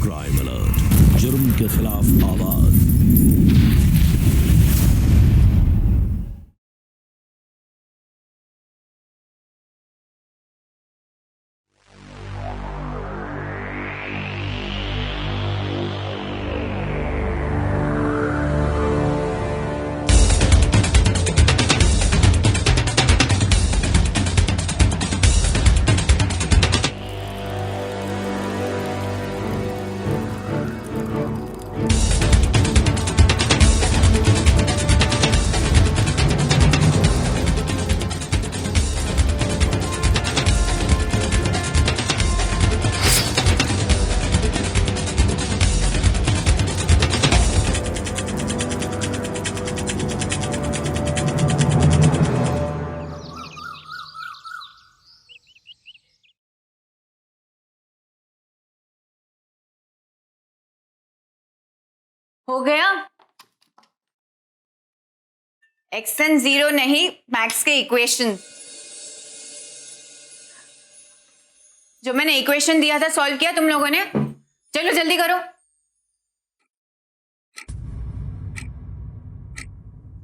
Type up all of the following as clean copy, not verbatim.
Crime alert, जुर्म के खिलाफ आवाज। हो गया। एक्सन जीरो नहीं, मैक्स के इक्वेशन। जो मैंने इक्वेशन दिया था सॉल्व किया तुम लोगों ने? चलो जल्दी करो।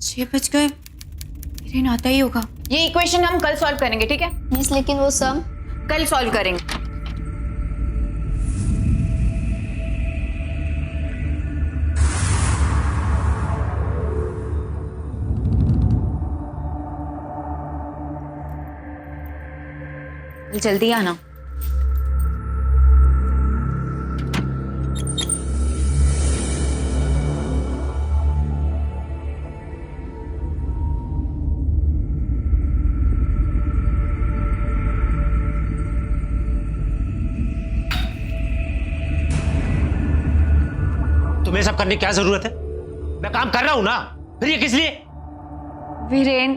6 बज गए, हिरेन आता ही होगा। ये इक्वेशन हम कल सॉल्व करेंगे, ठीक है? मिस लेकिन वो सम कल सॉल्व करेंगे। जल्दी आना। तुम्हें सब करने की क्या जरूरत है? मैं काम कर रहा हूं ना, फिर ये किस लिए? वीरेन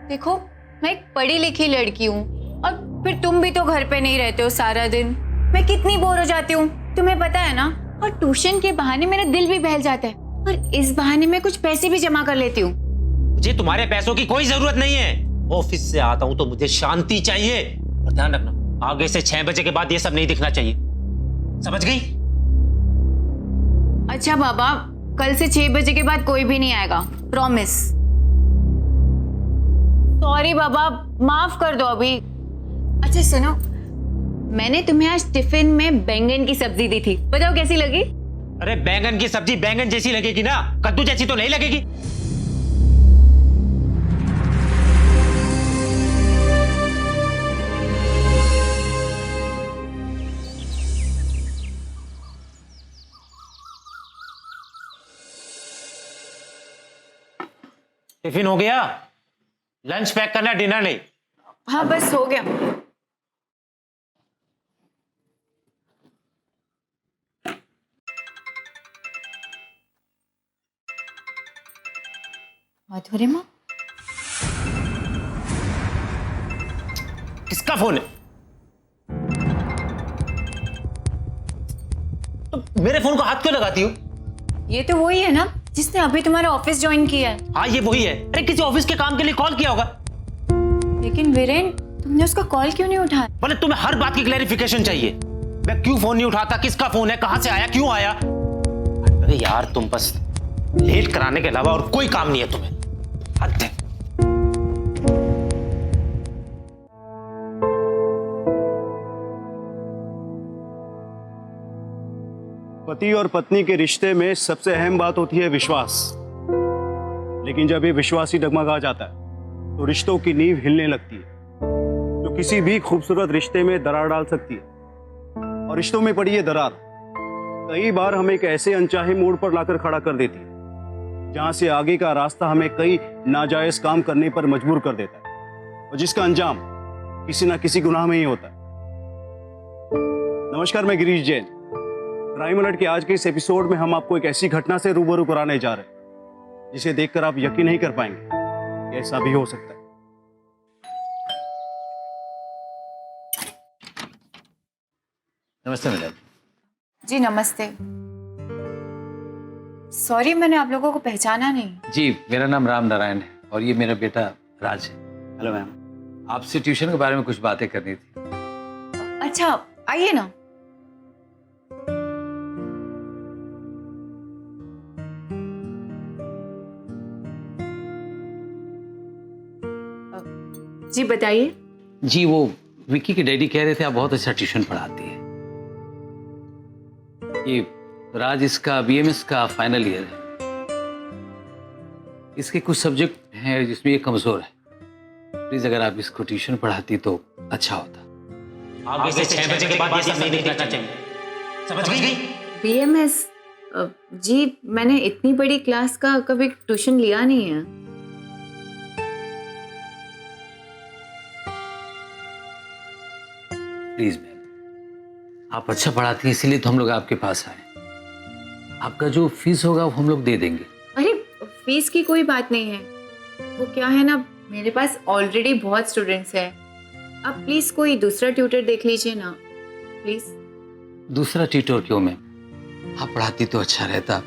देखो, मैं एक पढ़ी लिखी लड़की हूँ और फिर तुम भी तो घर पे नहीं रहते हो सारा दिन। मैं कितनी बोर हो जाती हूँ तुम्हें पता है ना। और ट्यूशन के बहाने मेरा दिल भी बहल जाता है और इस बहाने मैं कुछ पैसे भी जमा कर लेती हूँ। मुझे तुम्हारे पैसों की कोई जरूरत नहीं है। ऑफिस से आता हूँ तो मुझे शांति चाहिए। और ध्यान रखना, आगे से 6 बजे के बाद ये सब नहीं दिखना चाहिए, समझ गई? अच्छा बाबा, कल से 6 बजे के बाद कोई भी नहीं आएगा, प्रॉमिस। सॉरी बाबा, माफ कर दो अभी। अच्छा सुनो, मैंने तुम्हें आज टिफिन में बैंगन की सब्जी दी थी, बताओ कैसी लगी? अरे बैंगन की सब्जी बैंगन जैसी लगेगी ना, कद्दू जैसी तो नहीं लगेगी। टिफिन हो गया? लंच पैक करना, डिनर नहीं। हाँ बस हो गया। मधुरिमा, किसका फोन है? तो मेरे फोन को हाथ क्यों लगाती हो? ये तो वही है ना जिसने अभी तुम्हारा ऑफिस ज्वाइन किया है। हाँ ये वही है। अरे किसी ऑफिस के काम के लिए कॉल किया होगा। लेकिन वीरेन, तुमने उसका कॉल क्यों नहीं उठाया? बोले तुम्हें हर बात की क्लैरिफिकेशन चाहिए। मैं क्यों फोन नहीं उठाता, किसका फोन है, कहां से आया, क्यों आया? अरे यार तुम बस लेट कराने के अलावा और कोई काम नहीं है तुम्हें। हद है। पति और पत्नी के रिश्ते में सबसे अहम बात होती है विश्वास। लेकिन जब ये विश्वास ही डगमगा जाता है तो रिश्तों की नींव हिलने लगती है, जो किसी भी खूबसूरत रिश्ते में दरार डाल सकती है। और रिश्तों में पड़ी ये दरार कई बार हमें एक ऐसे अनचाहे मोड़ पर लाकर खड़ा कर देती है जहां से आगे का रास्ता हमें कई नाजायज काम करने पर मजबूर कर देता है और जिसका अंजाम किसी ना किसी गुनाह में ही होता है। नमस्कार, मैं गिरीश जैन। क्राइम अलर्ट के आज के इस एपिसोड में हम आपको एक ऐसी घटना से रूबरू कराने जा रहे हैं जिसे देखकर आप यकीन नहीं कर पाएंगे कि ऐसा भी हो सकता है। नमस्ते मैडम। जी नमस्ते। सॉरी, मैंने आप लोगों को पहचाना नहीं। जी मेरा नाम राम नारायण है और ये मेरा बेटा राज है। Hello ma'am. आपसे ट्यूशन के बारे में कुछ बातें करनी थी। अच्छा आइए ना। जी बताइए। जी वो विक्की के डैडी कह रहे थे आप बहुत अच्छा ट्यूशन पढ़ाती है। ये राज इसका बीएमएस का फाइनल ईयर है। इसके कुछ सब्जेक्ट हैं जिसमें ये कमजोर है। प्लीज अगर आप इसको ट्यूशन पढ़ाती तो अच्छा होता। आगे से 6 बजे के बाद ये सब नहीं देखना चाहिए, समझ गई? बीएमएस? जी मैंने इतनी बड़ी क्लास का कभी ट्यूशन लिया नहीं है। प्लीज मैम, आप अच्छा पढ़ाती हैं इसीलिए तो हम लोग आपके पास आए। आपका जो फीस होगा वो हम लोग दे देंगे। अरे फीस की कोई बात नहीं है, वो क्या है ना, मेरे पास ऑलरेडी बहुत स्टूडेंट्स हैं। आप प्लीज कोई दूसरा ट्यूटर देख लीजिए ना प्लीज। दूसरा ट्यूटर क्यों मैम? आप पढ़ाती तो अच्छा रहता,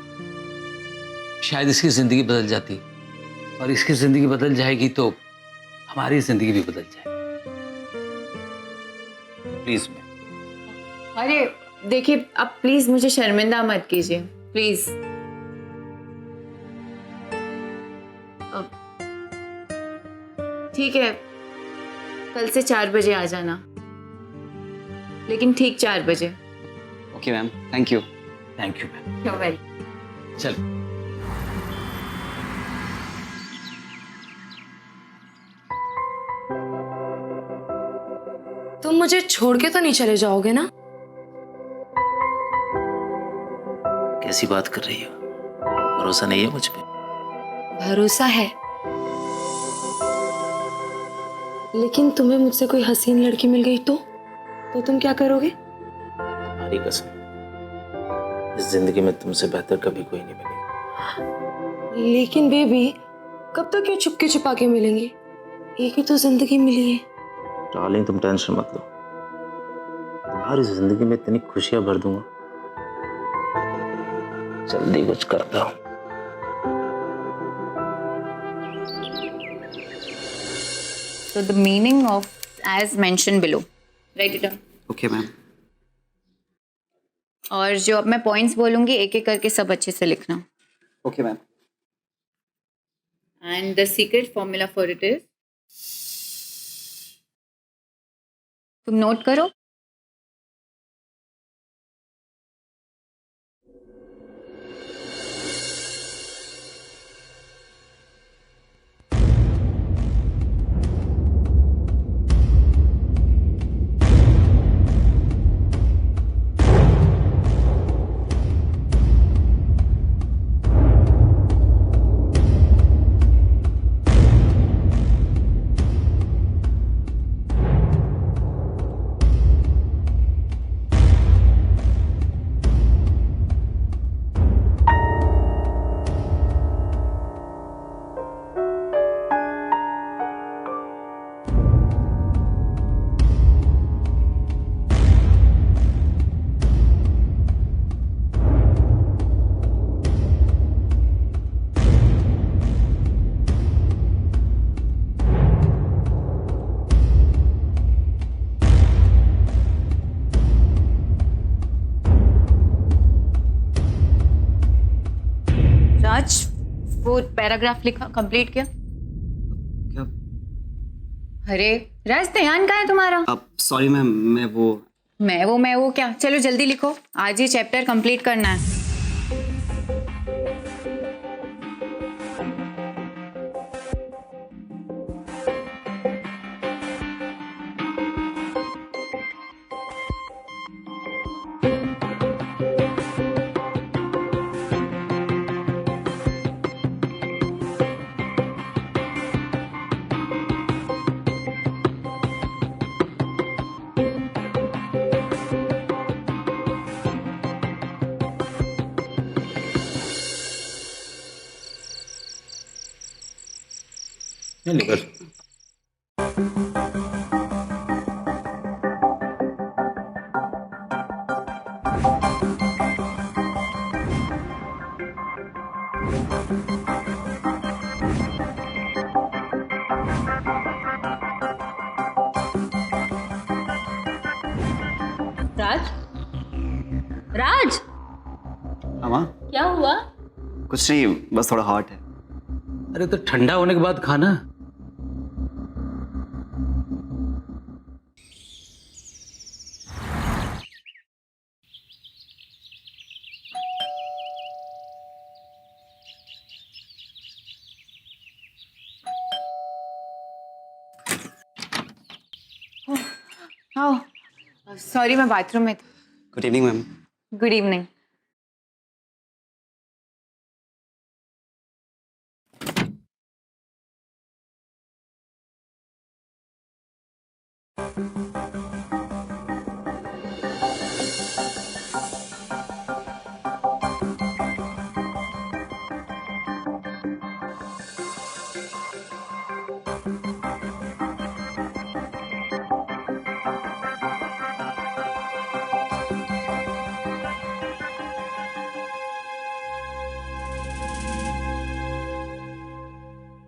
शायद इसकी जिंदगी बदल जाती, और इसकी जिंदगी बदल जाएगी तो हमारी जिंदगी भी बदल जाएगी। Please ma'am. अरे देखिए आप प्लीज मुझे शर्मिंदा मत कीजिए प्लीज। ठीक है, कल से 4 बजे आ जाना, लेकिन ठीक 4 बजे। Okay ma'am, thank you. Thank you ma'am. You're welcome। चल तुम मुझे छोड़ के तो नहीं चले जाओगे ना? कैसी बात कर रही हो? भरोसा नहीं है मुझ पे? भरोसा है, लेकिन तुम्हें मुझसे कोई हसीन लड़की मिल गई तो तुम क्या करोगे? तुम्हारी कसम, इस जिंदगी में तुमसे बेहतर कभी कोई नहीं मिलेगा। लेकिन बेबी, कब तक ये चुपके छुपा के मिलेंगी? एक ही तो जिंदगी मिली है। डार्लिंग तुम टेंशन मत लो, तुम्हारी जिंदगी में इतनी खुशियां भर दूंगा, जल्दी कुछ करता हूं। So the meaning of as mentioned below. Write it down. Okay ma'am. और जो अब मैं पॉइंट्स बोलूंगी एक एक करके सब अच्छे से लिखना। Okay ma'am. And the secret formula for it is, तुम नोट करो। राज, वो पैराग्राफ लिखा, कंप्लीट किया? क्या? अरे राज, ध्यान कहाँ है तुम्हारा? अब सॉरी मैम, मैं वो क्या, चलो जल्दी लिखो, आज ये चैप्टर कंप्लीट करना है। नहीं बस राज, राज मामा, क्या हुआ? कुछ नहीं, बस थोड़ा हॉट है। अरे तो ठंडा होने के बाद खाना। आओ। सॉरी, मैं बाथरूम में थी। Good evening ma'am. Good evening.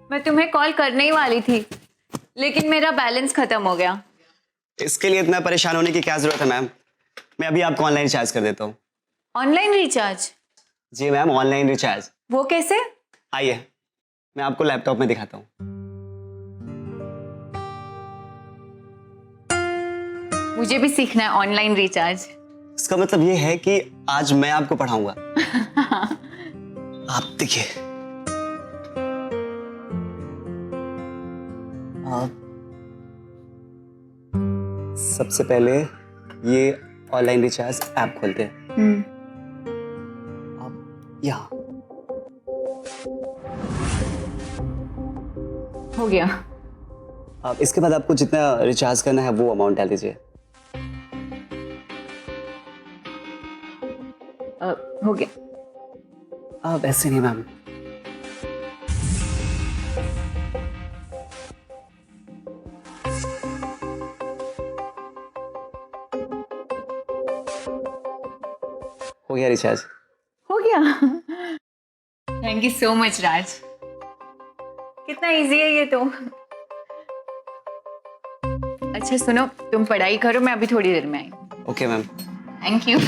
मैं तुम्हें कॉल करने ही वाली थी, लेकिन मेरा बैलेंस खत्म हो गया। इसके लिए इतना परेशान होने की क्या जरूरत है मैम? मैं अभी आपको ऑनलाइन रिचार्ज कर देता हूँ। Online recharge? जी मैम, ऑनलाइन रिचार्ज। वो कैसे? आइए, मैं आपको लैपटॉप में दिखाता हूँ। मुझे भी सीखना है ऑनलाइन रिचार्ज। इसका मतलब ये है कि आज मैं आपको पढ़ाऊंगा। आप देखिए, आप सबसे पहले ये ऑनलाइन रिचार्ज ऐप खोलते हैं। आप यहाँ हो गया। आप इसके बाद आपको जितना रिचार्ज करना है वो अमाउंट डाल दीजिए। हो गया। आप ऐसे नहीं मैम, हो गया रिचार्ज। हो गया। थैंक यू सो मच राज। कितना इजी है ये तो। अच्छा सुनो, तुम पढ़ाई करो, मैं अभी थोड़ी देर में आई। Okay ma'am. Thank you.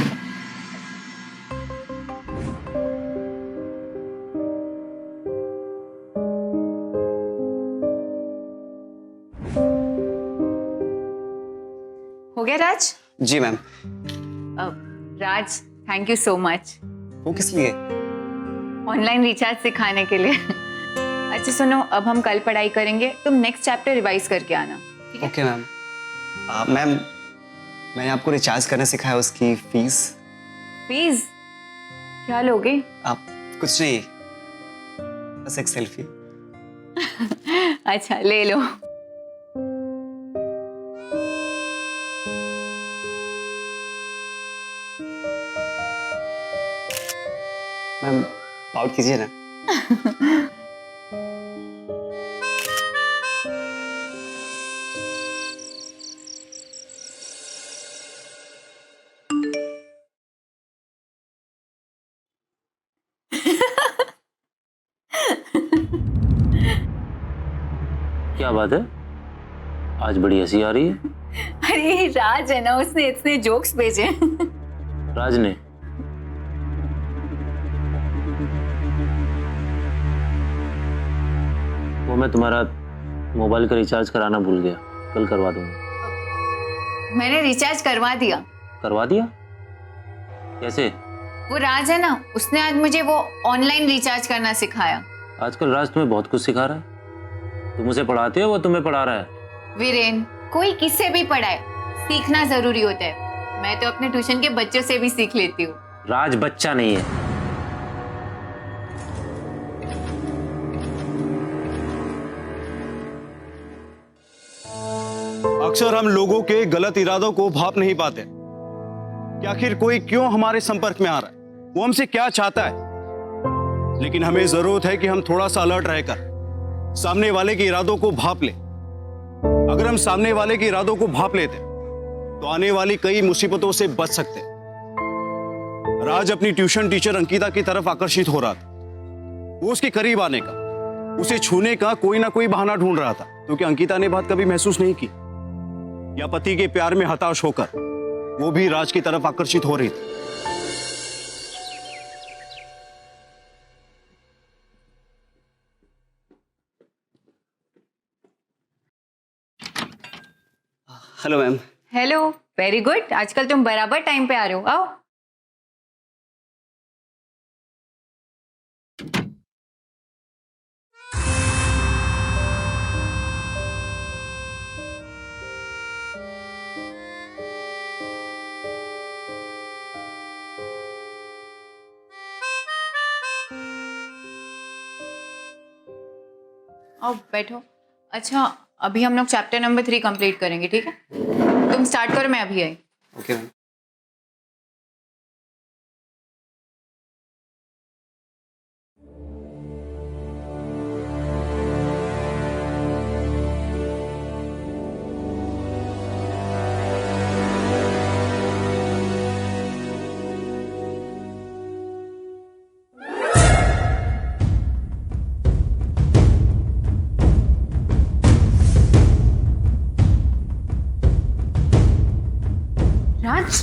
हो गया राज? जी ma'am. Raj thank you so much. वो किस लिए? ऑनलाइन रिचार्ज सिखाने के लिए। अच्छा सुनो, अब हम कल पढ़ाई करेंगे, तुम नेक्स्ट चैप्टर रिवाइज करके आना। Okay ma'am. मैम, मैंने आपको रिचार्ज करना सिखाया, उसकी फीस? फीस क्या लोगे? आप कुछ नहीं, बस एक सेल्फी। अच्छा ले लो। मैम आउट कीजिए ना। क्या बात है, आज बड़ी हंसी आ रही है। अरे राज है ना, उसने इतने जोक्स भेजे। राज ने? वो मैं तुम्हारा मोबाइल का रिचार्ज कराना भूल गया, कल करवा दूंगा। मैंने रिचार्ज करवा दिया। करवा दिया? कैसे? वो राज है ना, उसने आज मुझे वो ऑनलाइन रिचार्ज करना सिखाया। आजकल राज तुम्हें बहुत कुछ सिखा रहा है। तुम उसे पढ़ाते हो, वो तुम्हें पढ़ा रहा है। वीरेन, कोई किससे भी पढ़ाए, सीखना जरूरी होता है। मैं तो अपने ट्यूशन के बच्चों से भी सीख लेती हूँ। राज बच्चा नहीं है। अक्सर हम लोगों के गलत इरादों को भाप नहीं पाते कि आखिर कोई क्यों हमारे संपर्क में आ रहा है, वो हमसे क्या चाहता है। लेकिन हमें जरूरत है कि हम थोड़ा सा अलर्ट रहकर सामने वाले के इरादों को भाप लें। अगर हम सामने वाले के इरादों को भाप लेते तो आने वाली कई मुसीबतों से बच सकते। राज अपनी ट्यूशन टीचर अंकिता की तरफ आकर्षित हो रहा था। वो उसके करीब आने का, उसे छूने का कोई ना कोई बहाना ढूंढ रहा था, क्योंकि अंकिता ने बात कभी महसूस नहीं की, या पति के प्यार में हताश होकर वो भी राज की तरफ आकर्षित हो रही थी। Hello ma'am. Hello, very good. आजकल तुम बराबर टाइम पे आ रहे हो। आओ। आओ बैठो। अच्छा अभी हम लोग चैप्टर नंबर 3 कंप्लीट करेंगे, ठीक है? तुम स्टार्ट करो, मैं अभी आई। Okay ma'am. राज,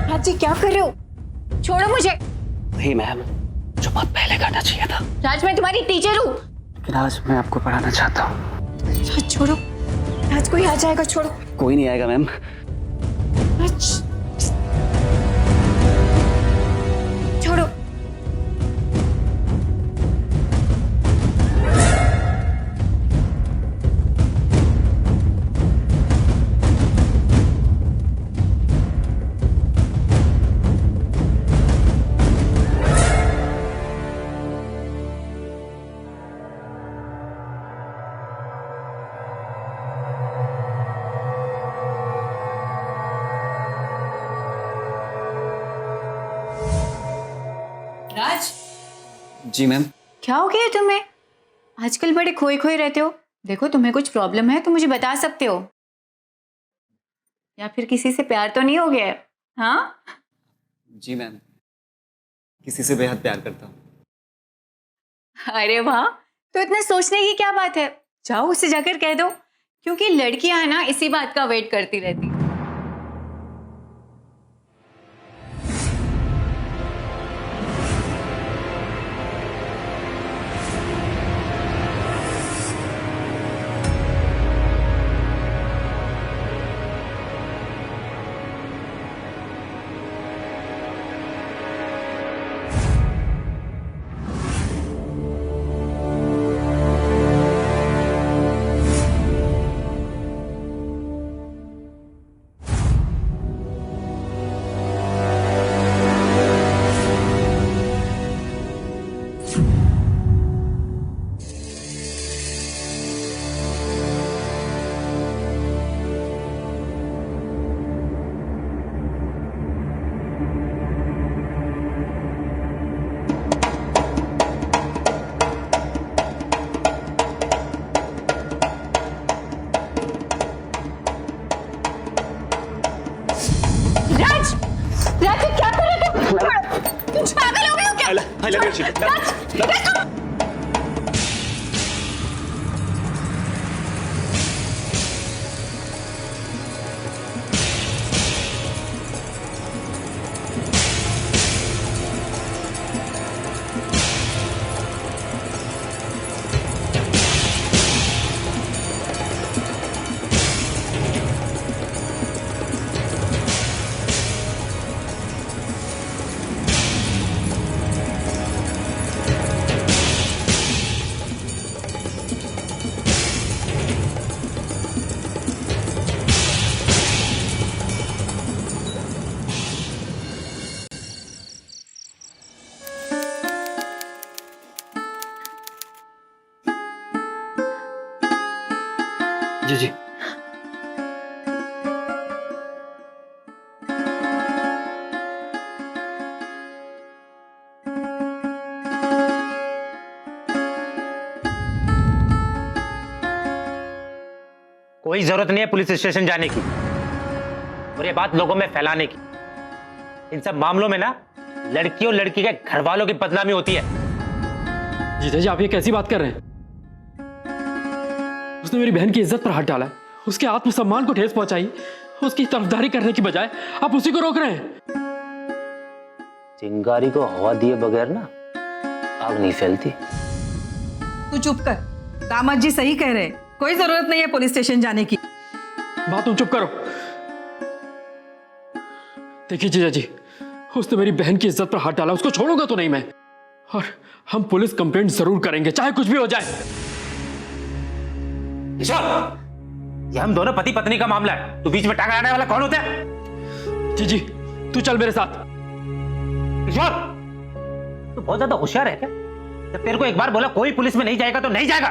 राज जी क्या कर रहे हो? छोड़ो मुझे। नहीं मैम, जो बहुत पहले करना चाहिए था। राज मैं तुम्हारी टीचर हूँ। लेकिन आज मैं आपको पढ़ाना चाहता हूँ। राज छोड़ो, राज कोई आ जाएगा, छोड़ो। कोई नहीं आएगा मैम। राज छोड़ो। राज जी मैम। क्या हो गया तुम्हें? आजकल बड़े खोए खोए रहते हो। देखो तुम्हें कुछ प्रॉब्लम है तो मुझे बता सकते हो, या फिर किसी से प्यार तो नहीं हो गया है? हाँ जी मैम, किसी से बेहद प्यार करता हूँ। अरे वाह, तो इतना सोचने की क्या बात है? जाओ उसे जाकर कह दो, क्योंकि लड़कियां है ना इसी बात का वेट करती रहती। राज, राज ये क्या कर रहे हो तुम? कुछ पागल हो गए हो क्या? राज, राज तुम जी जी। कोई जरूरत नहीं है पुलिस स्टेशन जाने की और ये बात लोगों में फैलाने की। इन सब मामलों में ना लड़की और लड़की के घर वालों की बदनामी होती है। जीजा जी आप ये कैसी बात कर रहे हैं? उसने मेरी बहन की इज्जत पर हाथ डाला, उसके आत्मसम्मान को ठेस पहुंचाई, उसकी तरफदारी करने की बजाय आप उसी को रोक रहे हैं। चिंगारी को हवा दिए बगैर ना आग नहीं फैलती। तू चुप कर, दामाद जी सही कह रहे, कोई जरूरत नहीं है पुलिस स्टेशन जाने की। बात तुम चुप करो। देखिए जीजा जी, उसने मेरी बहन की इज्जत पर हाथ डाला, उसको छोड़ूंगा तो नहीं मैं, और हम पुलिस कंप्लेंट जरूर करेंगे चाहे कुछ भी हो जाए। ये हम दोनों पति पत्नी का मामला है, तू बीच में टांग अड़ाने वाला कौन होता है? जी जी तू चल मेरे साथ। किशोर, तू बहुत ज्यादा होशियार है क्या? जब तेरे को एक बार बोला कोई पुलिस में नहीं जाएगा तो नहीं जाएगा।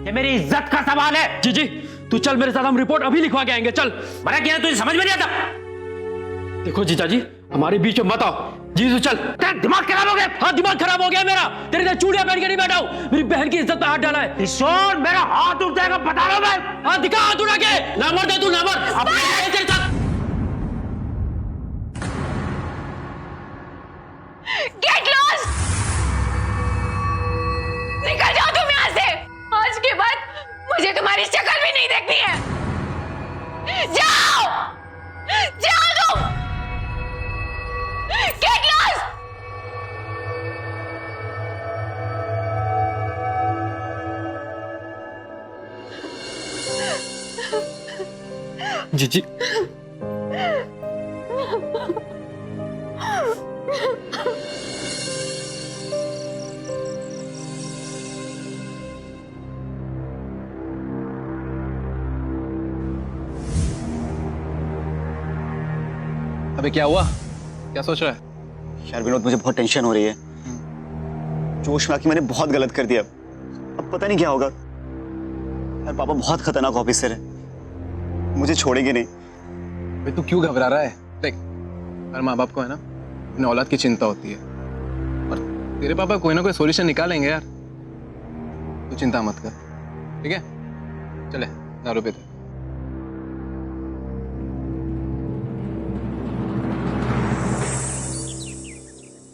ये मेरी इज्जत का सवाल है। जी जी तू चल मेरे साथ, हम रिपोर्ट अभी लिखवा के आएंगे। चल। मना किया तुझे समझ में नहीं आता? देखो जीजा जी हमारे बीच में मत आओ। जी तू चल। तेरा दिमाग खराब हो गया। हाँ दिमाग खराब हो गया मेरा, तेरे साथ चूड़ियां पहन के नहीं बैठा हूं। मेरी बहन की इज्जत पे हाथ डाला है। किशोर मेरा हाथ उठ जाएगा बता रहा हूं मैं। हाँ दिखा हाथ उठा के। ना मर दे तू, ना मर। अपने तेरे साथ गेट लॉस्ट। निकल जाओ तुम यहाँ से। आज के बाद मुझे तुम्हारी शक्ल भी नहीं देखनी है। जाओ जाओ तुम। Get lost. जी जी अबे क्या हुआ, क्या सोच रहा है? यार विनोद मुझे बहुत टेंशन हो रही है। जोश में आके मैंने बहुत गलत कर दिया। अब पता नहीं क्या होगा। यार पापा बहुत खतरनाक ऑफिसर है, मुझे छोड़ेंगे नहीं। अबे तू क्यों घबरा रहा है? देख हर माँ बाप को है ना अपने औलाद की चिंता होती है, और तेरे पापा कोई ना कोई सॉल्यूशन निकालेंगे यार। तू चिंता मत कर, ठीक है? चले दारू पीते।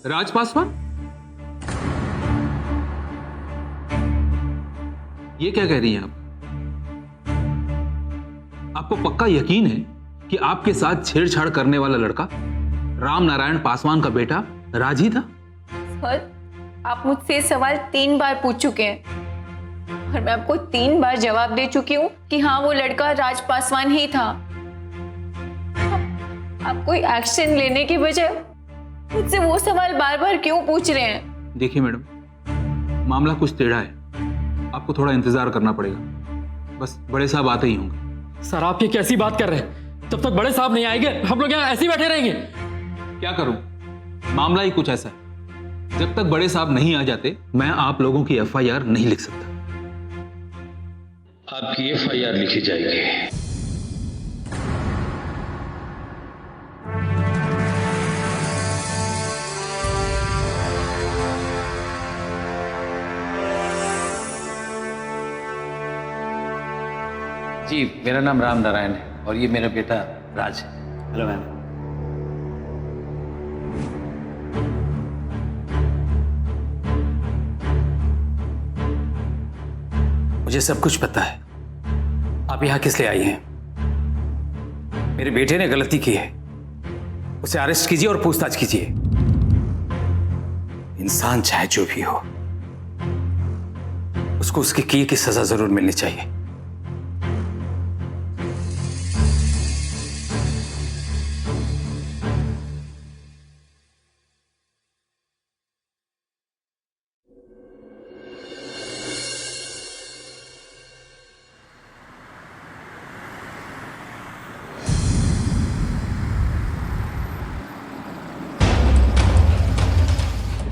राज पासवान, ये क्या कह रही हैं आप? आपको पक्का यकीन है कि आपके साथ छेड़छाड़ करने वाला लड़का राम नारायण पासवान का बेटा राज ही था? सर आप मुझसे ये सवाल 3 बार पूछ चुके हैं और मैं आपको 3 बार जवाब दे चुकी हूँ कि हाँ वो लड़का राज पासवान ही था। आप कोई एक्शन लेने की बजाय मुझसे वो सवाल बार बार क्यों पूछ रहे हैं? देखिए मैडम, मामला कुछ टेढ़ा है, आपको थोड़ा इंतजार करना पड़ेगा। बस बड़े साहब आते ही होंगे। सर आप ये कैसी बात कर रहे हैं? जब तक बड़े साहब नहीं आएंगे हम लोग यहाँ ऐसे ही बैठे रहेंगे। क्या करूं, मामला ही कुछ ऐसा है। जब तक बड़े साहब नहीं आ जाते मैं आप लोगों की FIR नहीं लिख सकता। आपकी FIR लिखी जाएगी। जी मेरा नाम राम नारायण है और ये मेरा बेटा राज है। Hello ma'am. मुझे सब कुछ पता है। आप यहाँ किस लिए आई हैं? मेरे बेटे ने गलती की है, उसे अरेस्ट कीजिए और पूछताछ कीजिए। इंसान चाहे जो भी हो, उसको उसके किए की सजा जरूर मिलनी चाहिए।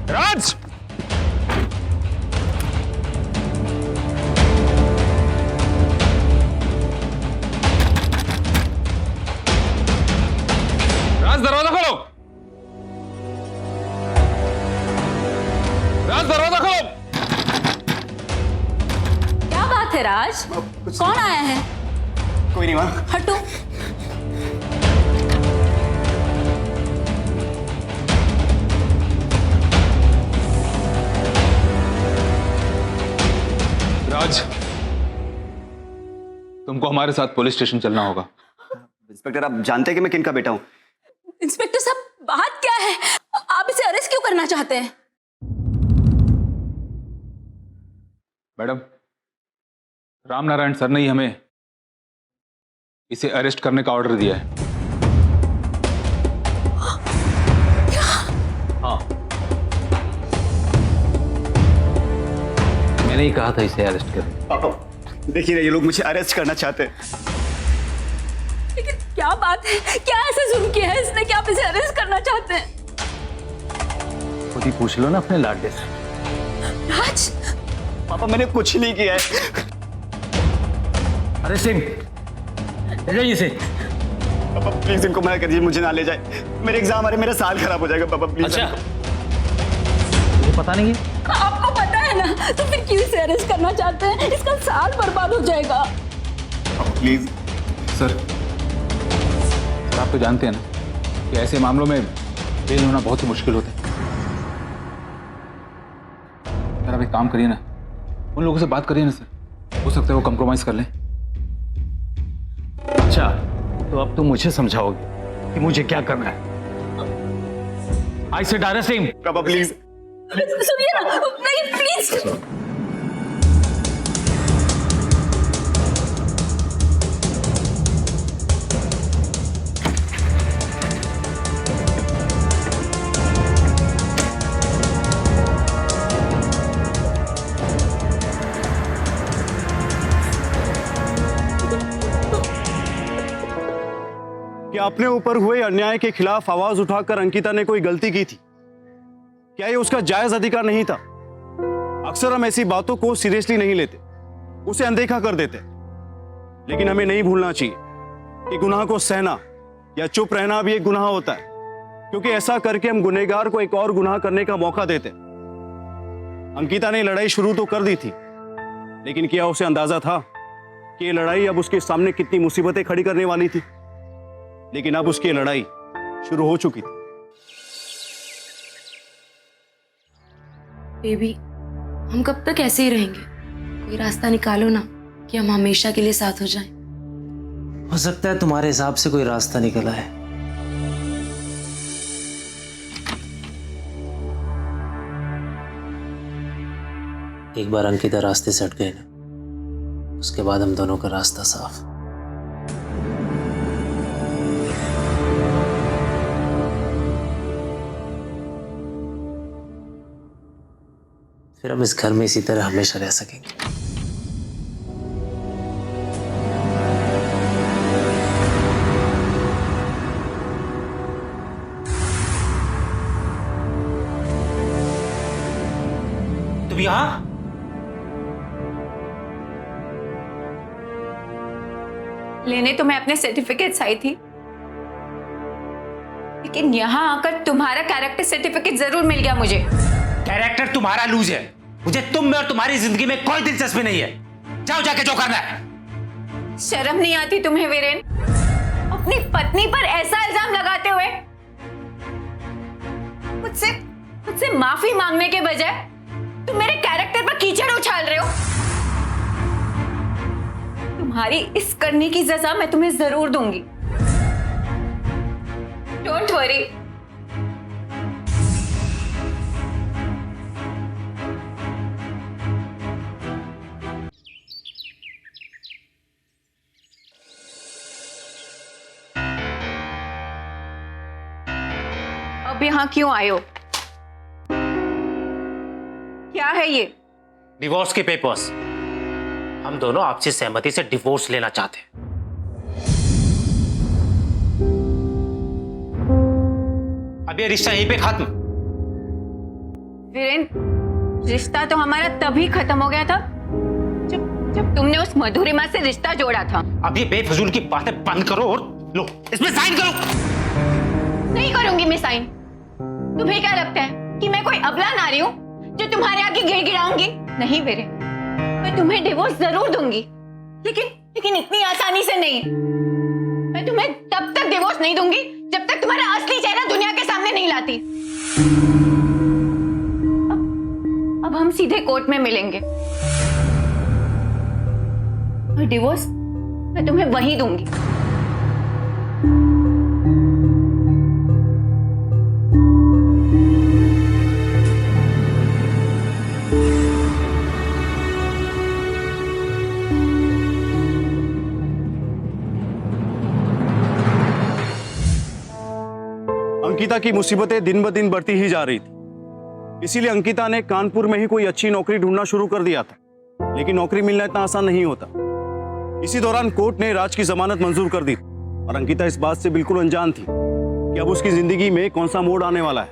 राज! राज दरवाजा खोलो! राज दरवाजा खोलो! क्या बात है राज? कौन आया है? कोई नहीं माँ। हटो। राज, तुमको हमारे साथ पुलिस स्टेशन चलना होगा। इंस्पेक्टर आप जानते हैं कि मैं किनका बेटा हूँ? इंस्पेक्टर साहब बात क्या है? आप इसे अरेस्ट क्यों करना चाहते हैं? मैडम, राम नारायण सर ने ही हमें इसे अरेस्ट करने का ऑर्डर दिया है। हाँ, मैंने ही कहा था इसे अरेस्ट करें। पापा देखिए ना, ये लोग मुझे अरेस्ट करना चाहते हैं। लेकिन क्या बात है? क्या ऐसा जुल्म किया है इसने कि आप इसे अरेस्ट करना चाहते हैं? खुद ही पूछ लो ना अपने लाडले से। राज, पापा मैंने कुछ नहीं किया है। अरे सिंह, ले जाइए इसे। पापा प्लीज इनको मना करिए, मुझे ना ले जाए। मेरे एग्जाम आ रहे, मेरा साल खराब हो जाएगा। पापा प्लीज। अच्छा, मुझे पता नहीं है। आपको पता है ना, तो फिर क्यों इसे अरेस्ट करना चाहते हैं? इसका साल बर्बाद हो जाएगा। प्लीज सर, आप तो जानते हैं ना कि ऐसे मामलों में बेल होना बहुत ही मुश्किल होता है। सर आप एक काम करिए ना, उन लोगों से बात करिए ना सर, हो सकता है वो कंप्रोमाइज कर लें। अच्छा, तो अब तुम मुझे समझाओगे कि मुझे क्या करना है? आई से डायरेक्ट हिम। पापा प्लीज। सुनिए ना, नहीं प्लीज। क्या अपने ऊपर हुए अन्याय के खिलाफ आवाज उठाकर अंकिता ने कोई गलती की थी? क्या ये उसका जायज अधिकार नहीं था? अक्सर हम ऐसी बातों को सीरियसली नहीं लेते, उसे अनदेखा कर देते, लेकिन हमें नहीं भूलना चाहिए कि गुनाह को सहना या चुप रहना भी एक गुनाह होता है, क्योंकि ऐसा करके हम गुनहगार को एक और गुनाह करने का मौका देते। अंकिता ने लड़ाई शुरू तो कर दी थी, लेकिन क्या उसे अंदाजा था कि ये लड़ाई अब उसके सामने कितनी मुसीबतें खड़ी करने वाली थी? लेकिन अब उसकी लड़ाई शुरू हो चुकी थी। बेबी, हम कब तक ऐसे ही रहेंगे? कोई रास्ता निकालो ना कि हम हमेशा के लिए साथ हो जाएं। हो सकता है तुम्हारे हिसाब से कोई रास्ता निकला है। एक बार अंकिता रास्ते से हट गए ना, उसके बाद हम दोनों का रास्ता साफ। फिर हम इस घर में इसी तरह हमेशा रह सकेंगे। तुम यहां? लेने तो मैं अपने सर्टिफिकेट्स आई थी, लेकिन यहाँ आकर तुम्हारा कैरेक्टर सर्टिफिकेट जरूर मिल गया मुझे। कैरेक्टर तुम्हारा लूज है, मुझे तुम में और तुम्हारी जिंदगी में कोई दिलचस्पी नहीं है। जाओ जाके जो करना है। शर्म नहीं आती तुम्हें वीरेन? अपनी पत्नी पर ऐसा इल्जाम लगाते हुए मुझसे माफी मांगने के बजाय तुम मेरे कैरेक्टर पर कीचड़ उछाल रहे हो। तुम्हारी इस करने की सजा मैं तुम्हें जरूर दूंगी। Don't worry. अब यहाँ क्यों आए हो? क्या है ये? डिवोर्स के पेपर्स। हम दोनों आपसी सहमति से डिवोर्स लेना चाहते हैं। अब ये रिश्ता यहीं पे खत्म। वीरेन, रिश्ता तो हमारा तभी खत्म हो गया था जब तुमने उस मधुरिमा से रिश्ता जोड़ा था। अब ये बेफजूल की बातें बंद करो और लो इसमें साइन करो। नहीं करूंगी मैं साइन। तुम्हें क्या लगता है कि मैं कोई अबला नारी हूं जो तुम्हारे आगे गिड़गिड़ाऊंगी? नहीं वीरेन, मैं तुम्हें डिवोर्स जरूर दूंगी, लेकिन इतनी आसानी से नहीं। मैं तुम्हें तब तक डिवोर्स नहीं दूंगी जब तक तुम्हारा असली चेहरा दुनिया के सामने नहीं लाती। अब हम सीधे कोर्ट में मिलेंगे और डिवोर्स मैं तुम्हें वहीं दूंगी। अंकिता की मुसीबतें दिन ब दिन बढ़ती ही जा रही थी, इसीलिए अंकिता ने कानपुर में ही कोई अच्छी नौकरी ढूंढना शुरू कर दिया था। लेकिन नौकरी मिलना इतना आसान नहीं होता। इसी दौरान कोर्ट ने राज की जमानत मंजूर कर दी और अंकिता इस बात से बिल्कुल अनजान थी कि अब उसकी जिंदगी में कौन सा मोड़ आने वाला है।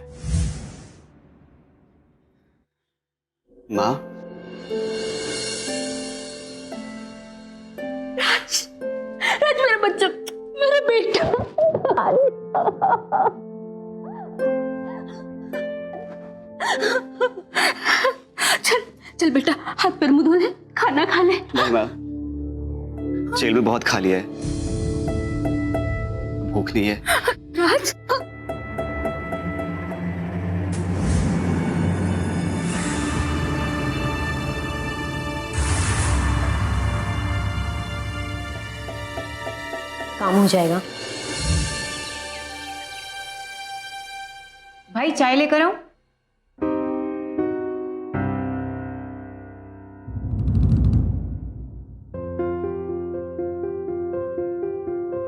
माँ, राज, राज मेरा बच्चा, मेरा बेटा। चल चल बेटा, हाथ पैर मुंह धो ले, खाना खा ले। नहीं माँ, जेल में बहुत खा लिया है, भूख नहीं है। राज, काम हो जाएगा। भाई चाय लेकर आऊं?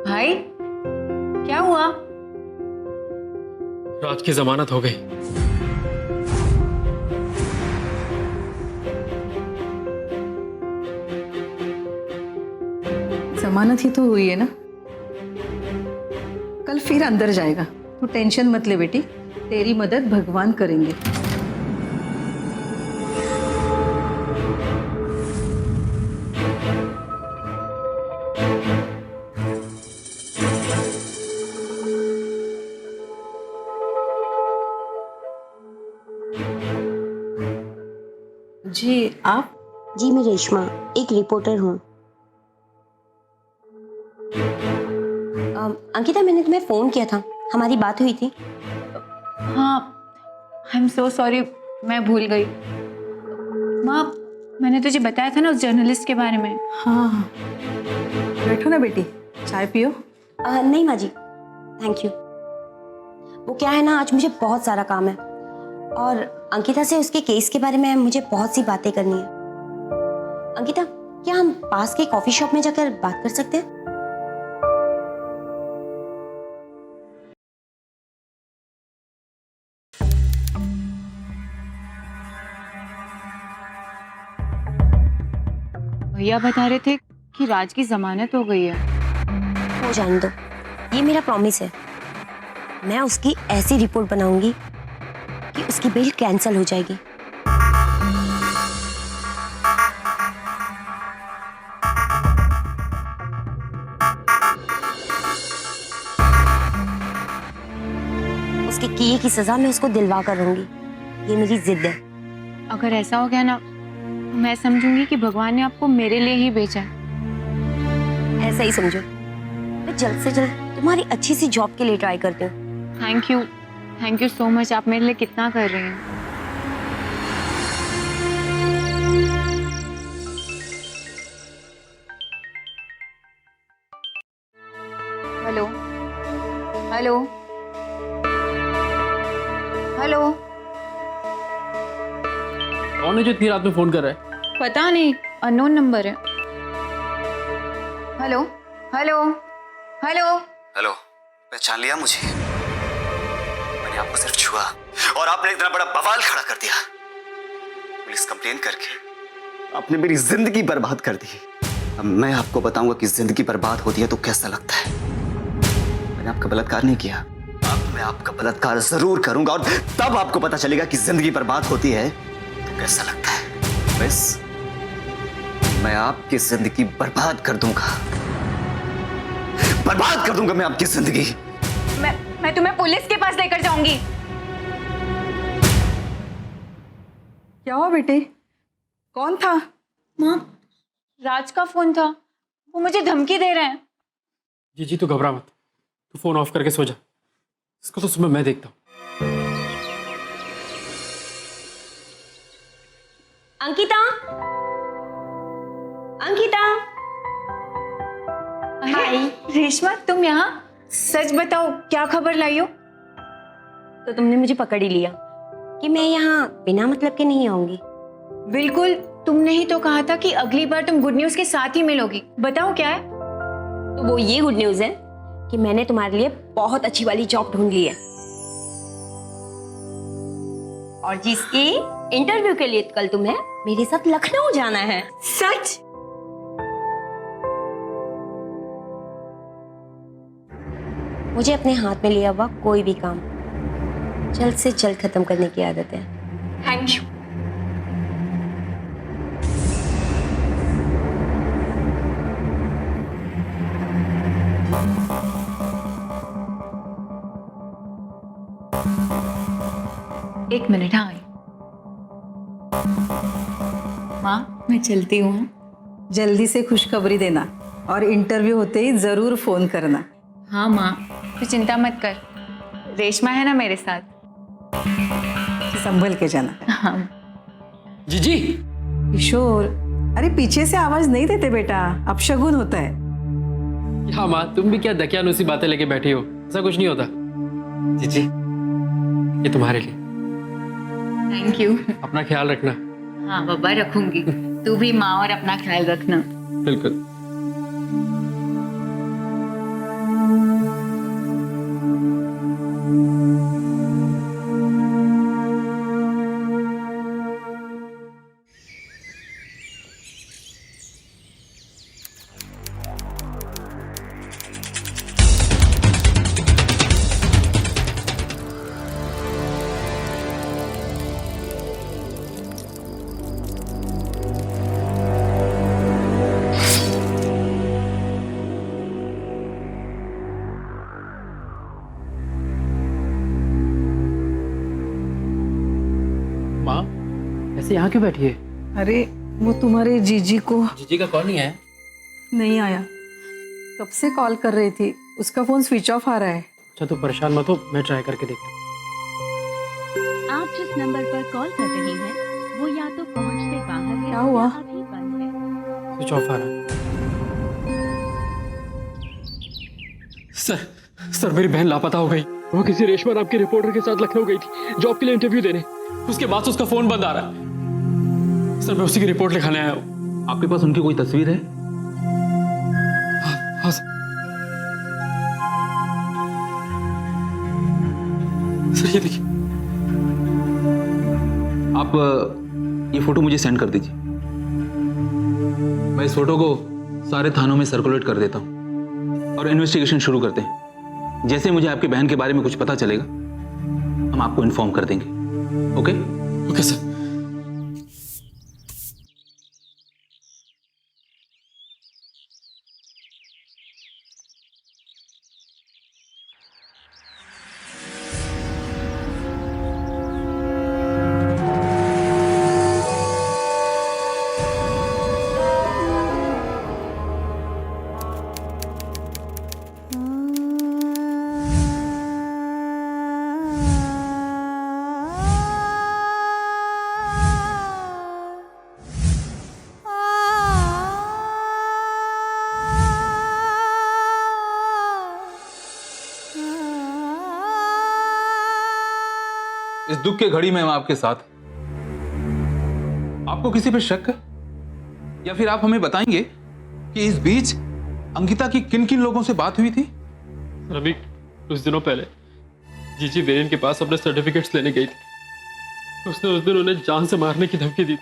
भाई क्या हुआ? राज की जमानत हो गई। जमानत ही तो हुई है ना, कल फिर अंदर जाएगा। तू टेंशन मत ले बेटी, तेरी मदद भगवान करेंगे। जी आप? जी मैं रेशमा, एक रिपोर्टर हूँ। अंकिता, मैंने तुम्हें फोन किया था, हमारी बात हुई थी। हाँ, आई एम सो सॉरी, मैं भूल गई। माँ, मैंने तुझे बताया था ना उस जर्नलिस्ट के बारे में। हाँ, बैठो ना बेटी, चाय पियो। नहीं माँ जी, थैंक यू। वो क्या है ना, आज मुझे बहुत सारा काम है और अंकिता से उसके केस के बारे में मुझे बहुत सी बातें करनी है। अंकिता, क्या हम पास के कॉफी शॉप में जाकर बात कर सकते हैं? भैया बता रहे थे कि राज की जमानत हो गई है। हो जाने दो, ये मेरा प्रॉमिस है। मैं उसकी ऐसी रिपोर्ट बनाऊंगी कि उसकी बेल कैंसिल हो जाएगी। उसके किए की सजा मैं उसको दिलवा कर रहूंगी, ये मेरी जिद है। अगर ऐसा हो गया ना, तो मैं समझूंगी कि भगवान ने आपको मेरे लिए ही भेजा है। ऐसा ही समझो। मैं जल्द से जल्द तुम्हारी अच्छी सी जॉब के लिए ट्राई करती हूँ। Thank you so much. आप मेरे लिए कितना कर रहे हैं। हेलो हेलो हेलो, कौन है जो इतनी रात में फोन कर रहा है? पता नहीं, अननोन नंबर है। हेलो हेलो हेलो हेलो, पहचान लिया मुझे? मैंने आपको सिर्फ छुआ और आपने इतना बड़ा बवाल खड़ा कर दिया। पुलिस कंप्लेन करके आपने मेरी जिंदगी बर्बाद कर दी। अब मैं आपको बताऊंगा कि जिंदगी बर्बाद होती है तो कैसा लगता है। मैंने आपका बलात्कार नहीं किया, अब मैं आपका बलात्कार जरूर करूंगा और तब आपको पता चलेगा कि जिंदगी बर्बाद होती है तो कैसा लगता है। बस मैं आपकी जिंदगी बर्बाद कर दूंगा, बर्बाद कर दूंगा मैं आपकी जिंदगी। मैं तुम्हें पुलिस के पास लेकर जाऊंगी। क्या हुआ बेटे, कौन था? माँ, राज का फोन था, वो मुझे धमकी दे रहे हैं। जी तो घबरा मत, तू फोन ऑफ करके सो जा, इसको तो सुबह मैं देखता हूँ। अंकिता, अंकिता। हाय रेशमा, तुम यहाँ? सच बताओ, क्या खबर लाई हो? तो तुमने मुझे पकड़ ही लिया कि मैं यहाँ बिना मतलब के नहीं आऊंगी। बिल्कुल, तुमने ही तो कहा था कि अगली बार तुम गुड न्यूज के साथ ही मिलोगी। बताओ क्या है? तो वो ये गुड न्यूज है कि मैंने तुम्हारे लिए बहुत अच्छी वाली जॉब ढूंढ ली है और जिसकी इंटरव्यू के लिए कल तुम्हें मेरे साथ लखनऊ जाना है। सच? मुझे अपने हाथ में लिया हुआ कोई भी काम जल्द से जल्द खत्म करने की आदत है। Thank you. एक मिनट, हाँ आई। माँ मैं चलती हूँ। हाँ? जल्दी से खुशखबरी देना और इंटरव्यू होते ही जरूर फोन करना। हाँ माँ, तू चिंता मत कर, रेशमा है ना मेरे साथ। संभल के जाना। हाँ। जीजी। किशोर, अरे पीछे से आवाज नहीं देते बेटा, अपशगुन होता है। हाँ माँ, तुम भी क्या दकियानुसी बातें लेके बैठी हो, ऐसा कुछ नहीं होता। जीजी, ये तुम्हारे लिए। Thank you. अपना ख्याल रखना। हाँ बाबा रखूंगी, तू भी माँ और अपना ख्याल रखना। बिल्कुल। माँ ऐसे यहाँ क्यों बैठी है? अरे वो तुम्हारे जीजी को। जीजी का कॉल नहीं आया? नहीं आया, कब से कॉल कर रही थी, उसका फोन स्विच ऑफ आ रहा है। अच्छा तो परेशान मत हो, मैं ट्राई करके देखता हूँ। आप जिस नंबर पर कॉल कर रहे हैं वो या तो पहुंच से बाहर है, क्या हुआ? या अभी बंद है। स्विच ऑफ आ रहा है। सर मेरी बहन लापता हो गई। वो किसी रेशमा नाम के रिपोर्टर के साथ लखनऊ गई थी जॉब के लिए इंटरव्यू देने। उसके बाद से उसका फोन बंद आ रहा है। सर मैं उसी की रिपोर्ट लिखाने आया हूँ। आपके पास उनकी कोई तस्वीर है? हाँ सर। सर ये देखिए। आप ये फोटो मुझे सेंड कर दीजिए, मैं इस फोटो को सारे थानों में सर्कुलेट कर देता हूँ और इन्वेस्टिगेशन शुरू करते हैं। जैसे मुझे आपकी बहन के बारे में कुछ पता चलेगा हम आपको इन्फॉर्म कर देंगे। ओके? Okay sir. इस दुख के घड़ी में हम आपके साथ। आपको किसी पे शक है या फिर आप हमें बताएंगे कि इस बीच अंकिता की किन किन लोगों से बात हुई थी? अभी कुछ दिनों पहले जीजी वीरेन के पास अपने सर्टिफिकेट्स लेने गई थी। उसने उस दिन उन्हें जान से मारने की धमकी दी थी।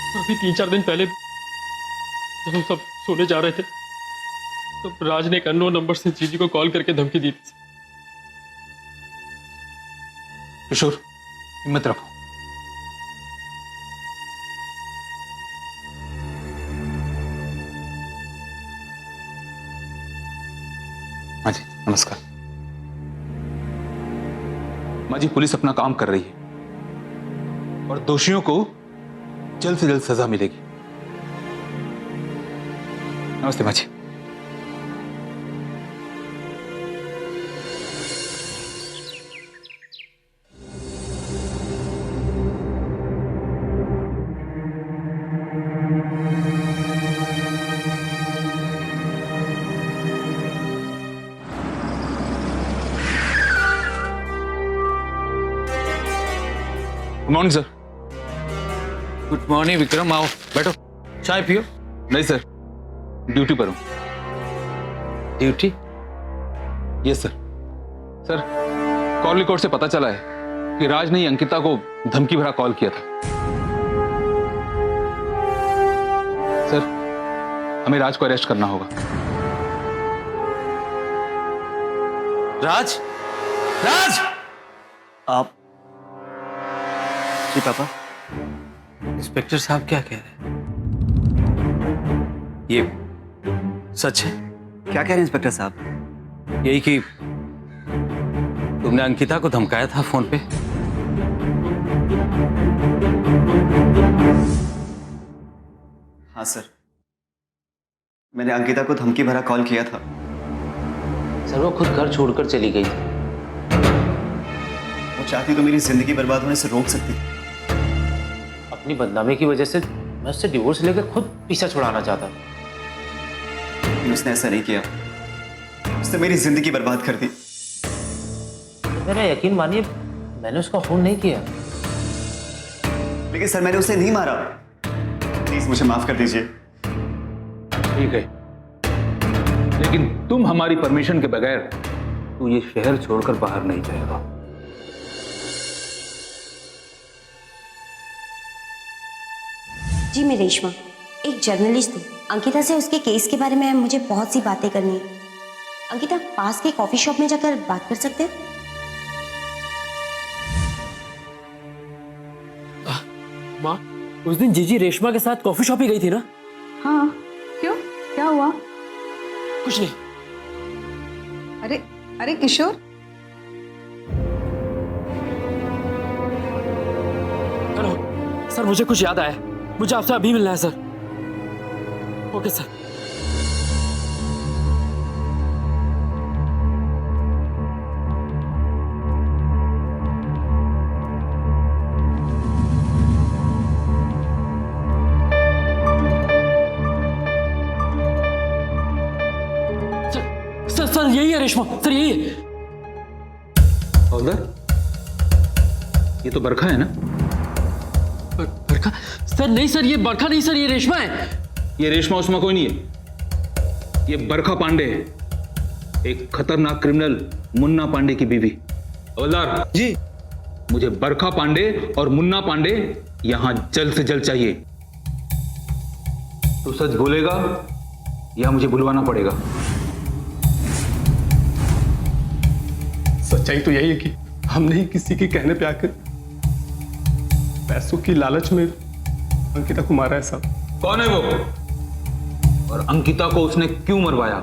और अभी 3-4 दिन पहले जब हम सब सोने जा रहे थे तो राज ने एक अननोन नंबर से जीजी को कॉल करके धमकी दी थी। किशोर हिम्मत रखो। माँ जी नमस्कार। माँ जी पुलिस अपना काम कर रही है और दोषियों को जल्द से जल्द सजा मिलेगी। नमस्ते माँ जी। Good morning sir. Good morning Vikram, आओ बैठो, चाय पियो। नहीं सर, ड्यूटी पर हूं। Duty? Yes sir. Sir call record से पता चला है कि राज ने अंकिता को धमकी भरा कॉल किया था। सर हमें राज को अरेस्ट करना होगा। राज? राज! आप जी पापा। इंस्पेक्टर साहब क्या कह रहे हैं? ये सच है? क्या कह रहे हैं इंस्पेक्टर साहब? यही कि तुमने अंकिता को धमकाया था फोन पे? सर, मैंने अंकिता को धमकी भरा कॉल किया था। सर वो खुद घर छोड़कर चली गई थी। वो चाहती तो मेरी जिंदगी बर्बाद होने से रोक सकती। अपनी बदनामी की वजह से मैं उससे डिवोर्स लेकर खुद पीछा छुड़ाना चाहता था, लेकिन उसने ऐसा नहीं किया। उसने मेरी जिंदगी बर्बाद कर दी। तो मेरा यकीन मानिए, मैंने उसका खून नहीं किया। लेकिन सर, मैंने उसे नहीं मारा। प्लीज मुझे माफ कर दीजिए। ठीक है, लेकिन तुम हमारी परमिशन के बगैर तू ये शहर छोड़कर बाहर नहीं जाएगा। जी मैं रेशमा, एक जर्नलिस्ट हूँ। अंकिता से उसके केस के बारे में मुझे बहुत सी बातें करनी है। अंकिता, पास के कॉफी शॉप में जाकर बात कर सकते हैं? माँ, उस दिन जीजी रेशमा के साथ कॉफी शॉप ही गई थी ना? हाँ, क्यों, क्या हुआ? कुछ नहीं। अरे अरे किशोर, हेलो सर, मुझे कुछ याद आया। मुझे आपसे अभी मिलना है sir. Okay sir. Sir sir यही है रेशमा, सर यही है। हवलदार, ये तो बरखा है ना? बरखा? सर नहीं सर, ये बरखा नहीं सर, ये रेशमा है। ये रेशमा उस्मा कोई नहीं है, ये बरखा पांडे है, एक खतरनाक क्रिमिनल मुन्ना पांडे की बीवी। हवलदार जी, मुझे बरखा पांडे और मुन्ना पांडे यहां जल्द से जल्द चाहिए। तू सच बोलेगा या मुझे बुलवाना पड़ेगा? सच्चाई तो यही है कि हमने ही किसी के कहने पे आकर पैसों की लालच में अंकिता को मारा है साहब। कौन है वो और अंकिता को उसने क्यों मरवाया?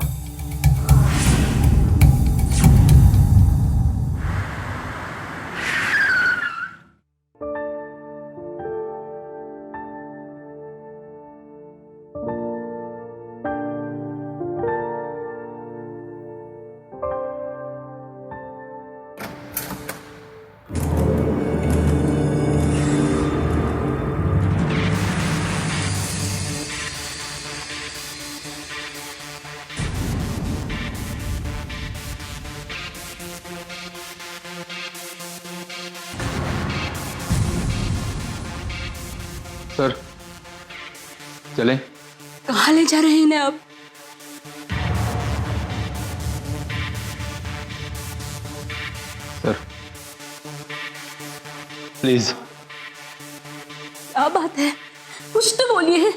सर चलें? कहाँ ले जा रहे हैं इन्हें अब? Sir please. क्या बात है, कुछ तो बोलिए।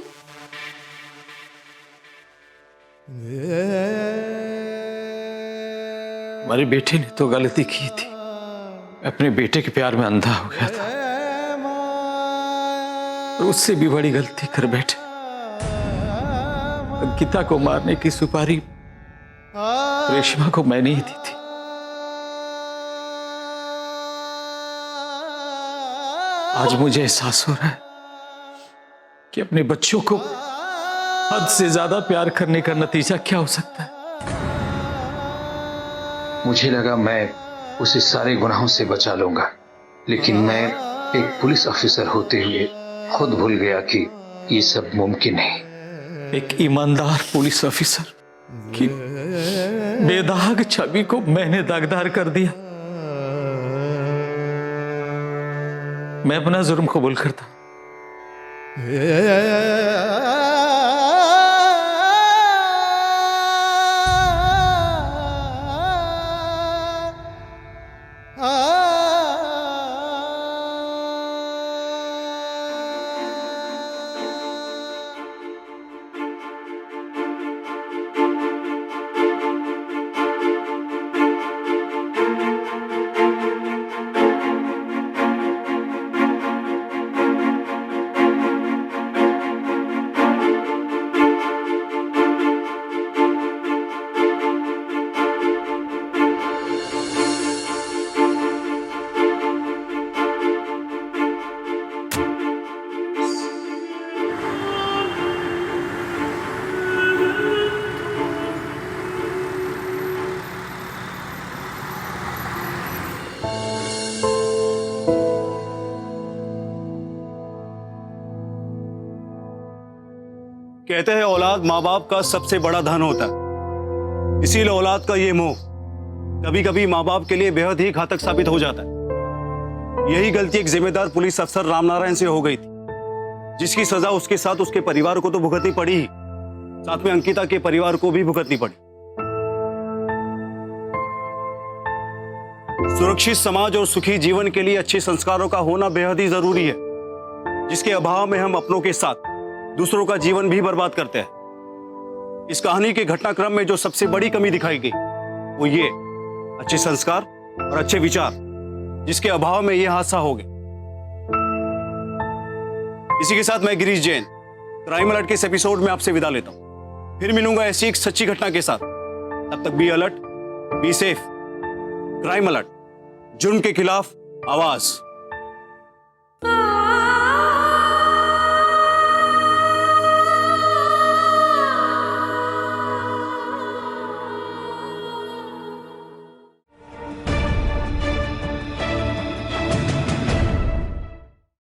हमारी बेटी ने तो गलती की थी, अपने बेटे के प्यार में अंधा हो गया था, और उससे भी बड़ी गलती कर बैठे। अंकिता को मारने की सुपारी रेशमा को मैंने ही दी थी। आज मुझे एहसास हो रहा है कि अपने बच्चों को हद से ज्यादा प्यार करने का नतीजा क्या हो सकता है। मुझे लगा मैं उसे सारे गुनाहों से बचा लूंगा, लेकिन मैं एक पुलिस ऑफिसर होते हुए खुद भूल गया कि ये सब मुमकिन है। एक ईमानदार पुलिस ऑफिसर की बेदाग छवि को मैंने दागदार कर दिया। मैं अपना जुर्म कबूल करता हूं। कहते हैं औलाद माँ बाप का सबसे बड़ा धन होता है, इसीलिए औलाद का ये मोह कभी कभी माँ बाप के लिए बेहद ही घातक साबित हो जाता है। यही गलती एक जिम्मेदार पुलिस अफसर रामनारायण से हो गई थी, जिसकी सजा उसके साथ उसके परिवार को तो भुगतनी पड़ी ही, साथ में अंकिता के परिवार को भी भुगतनी पड़ी। सुरक्षित समाज और सुखी जीवन के लिए अच्छे संस्कारों का होना बेहद ही जरूरी है, जिसके अभाव में हम अपनों के साथ दूसरों का जीवन भी बर्बाद करते हैं। इस कहानी के घटनाक्रम में जो सबसे बड़ी कमी दिखाई गई वो ये अच्छे संस्कार और अच्छे विचार, जिसके अभाव में यह हादसा हो गया। इसी के साथ मैं गिरीश जैन क्राइम अलर्ट के इस एपिसोड में आपसे विदा लेता हूं। फिर मिलूंगा ऐसी एक सच्ची घटना के साथ। तब तक be alert, be safe. Crime alert, जुर्म के खिलाफ आवाज।